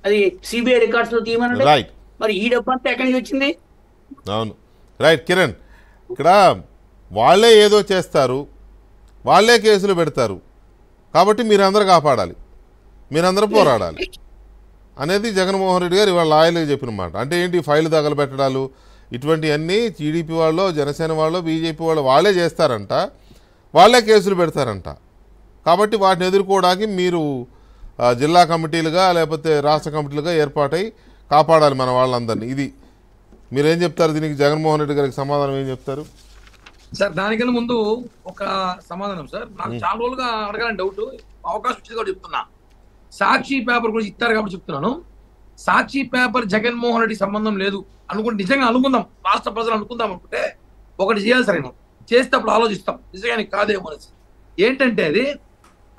అది CBI records లో తీయమనండి. Right. మరి ఈ డబ్బు అంతా ఎక్కడి నుంచి వచ్చింది? అవును, రైట్ కిరణ్. ఇక్కడ వాళ్ళే ఏదో చేస్తారు, వాళ్ళే కేసులు పెడతారు, కాబట్టి మీరందరూ కాపాడాలి, మీరందరూ పోరాడాలి అనేది జగన్మోహన్ రెడ్డి గారు ఇవాళ లాయర్లకు చెప్పిన మాట. అంటే ఏంటి, ఫైలు తగలబెట్టడాలు ఇటువంటివన్నీ టీడీపీ వాళ్ళు, జనసేన వాళ్ళు, బీజేపీ వాళ్ళు వాళ్ళే చేస్తారంట, వాళ్ళే కేసులు పెడతారంట. కాబట్టి వాటిని ఎదుర్కోవడానికి మీరు జిల్లా కమిటీలుగా లేకపోతే రాష్ట్ర కమిటీలుగా ఏర్పాటై కాపాడాలి మన వాళ్ళందరినీ. ఇది మీరేం చెప్తారు దీనికి? జగన్మోహన్ రెడ్డి గారికి సమాధానం ఏం చెప్తారు సార్? దానికన్నా ముందు ఒక సమాధానం సార్, నాకు చాలా రోజులుగా అడగాలని డౌట్, అవకాశం వచ్చింది కూడా చెప్తున్నా. సాక్షి పేపర్ గురించి ఇస్తారు కాబట్టి చెప్తున్నాను. సాక్షి పేపర్ జగన్మోహన్ రెడ్డి సంబంధం లేదు అనుకుంటే, నిజంగా అనుకుందాం, రాష్ట్ర ప్రజలు అనుకుందాం అనుకుంటే ఒకటి చేయాలి సార్. నేను చేస్తే అప్పుడు ఆలోచిస్తాం నిజంగా కాదేమో అనేసి. ఏంటంటే అది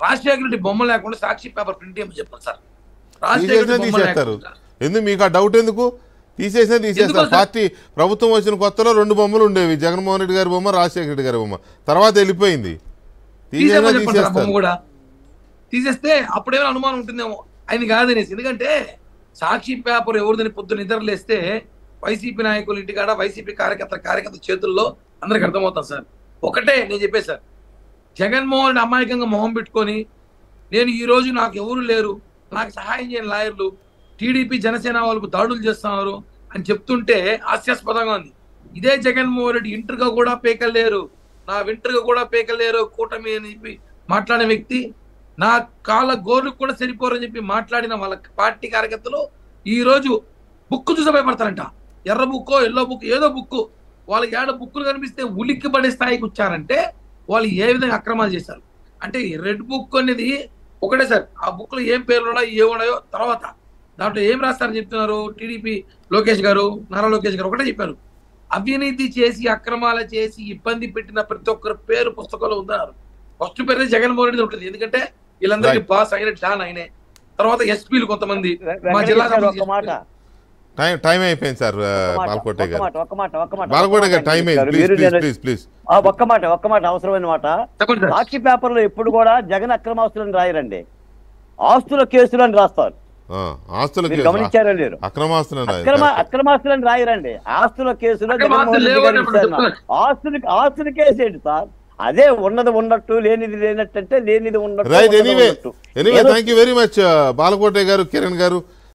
రాజశేఖర రెడ్డి బొమ్మ లేకుండా సాక్షి పేపర్ ప్రింట్ చేయమని చెప్పాను సార్. తీసేస్తారు. ఎందుకు మీకు ఆ డౌట్? ఎందుకు తీసేస్తారు? పార్టీ ప్రభుత్వం వచ్చిన కొత్తలో 2 బొమ్మలు ఉండేవి, జగన్మోహన్ రెడ్డి గారి బొమ్మ, రాజశేఖర రెడ్డి గారి బొమ్మ. తర్వాత వెళ్ళిపోయింది. బొమ్మ కూడా తీసేస్తే అప్పుడేమైనా అనుమానం ఉంటుందేమో ఆయన కాదనేసి. ఎందుకంటే సాక్షి పేపర్ ఎవరిదని పొద్దున నిద్రలేస్తే వైసీపీ నాయకులు ఇంటికాడ, వైసీపీ కార్యకర్త చేతుల్లో అందరికి అర్థమవుతాం సార్. ఒకటే నేను చెప్పేది సార్, జగన్మోహన్ రెడ్డి అమాయకంగా మొహం పెట్టుకొని నేను ఈ రోజు నాకు ఎవరు లేరు, నాకు సహాయం చేయని లాయర్లు, టీడీపీ జనసేన వాళ్ళకు దాడులు చేస్తున్నారు అని చెప్తుంటే హాస్యాస్పదంగా ఉంది. ఇదే జగన్మోహన్ రెడ్డి ఇంటర్గా కూడా పేకలేరు, నా వింటర్గా కూడా పేకలేరు కూటమి అని చెప్పి మాట్లాడిన వ్యక్తి, నా కాళ్ళ గోర్లకు కూడా సరిపోరని చెప్పి మాట్లాడిన వాళ్ళ పార్టీ కార్యకర్తలు ఈ రోజు బుక్ చూసి భయపడతారంట. ఎర్ర బుక్కో ఎల్లో బుక్ ఏదో బుక్, వాళ్ళకి ఏడ బుక్కులు కనిపిస్తే ఉలిక్కి పడే స్థాయికి వచ్చారంటే వాళ్ళు ఏ విధంగా అక్రమాలు చేశారు. అంటే రెడ్ బుక్ అనేది ఒకటే సార్, ఆ బుక్ లో ఏం పేర్లు ఉన్నాయో ఏమున్నాయో తర్వాత దాంట్లో ఏం రాస్తారని చెప్తున్నారు. టీడీపీ లోకేష్ గారు, నారా లోకేష్ గారు ఒకటే చెప్పారు, అవినీతి చేసి అక్రమాలు చేసి ఇబ్బంది పెట్టిన ప్రతి ఒక్కరి పేరు పుస్తకంలో ఉందన్నారు. ఫస్ట్ పేరు జగన్మోహన్ రెడ్డి ఉంటుంది, ఎందుకంటే వీళ్ళందరికీ బాస్ అయిన డాన్ ఆయనే. తర్వాత ఎస్పీలు కొంతమంది మా జిల్లా టైం అయిపోయింది సార్. బాలకోట గారు ఒక్క మాట అవసరమైన మాట. సాక్షి పేపర్ లో ఎప్పుడు కూడా జగన్ అక్రమాస్తులను రాయరండి, ఆస్తుల కేసులు అని రాస్తారు. గమనించారో లేరు? అక్రమాస్తులను రాయరండి, ఆస్తుల కేసులో జగన్మోహన్ రెడ్డి గారు ఆస్తుల కేసు ఏంటి సార్? అదే ఉన్నది ఉన్నట్టు, లేనిది లేనట్టు, అంటే లేనిది ఉన్నట్టు. Right. Anyway thank you very much Balakota గారు, కిరణ్ గారు.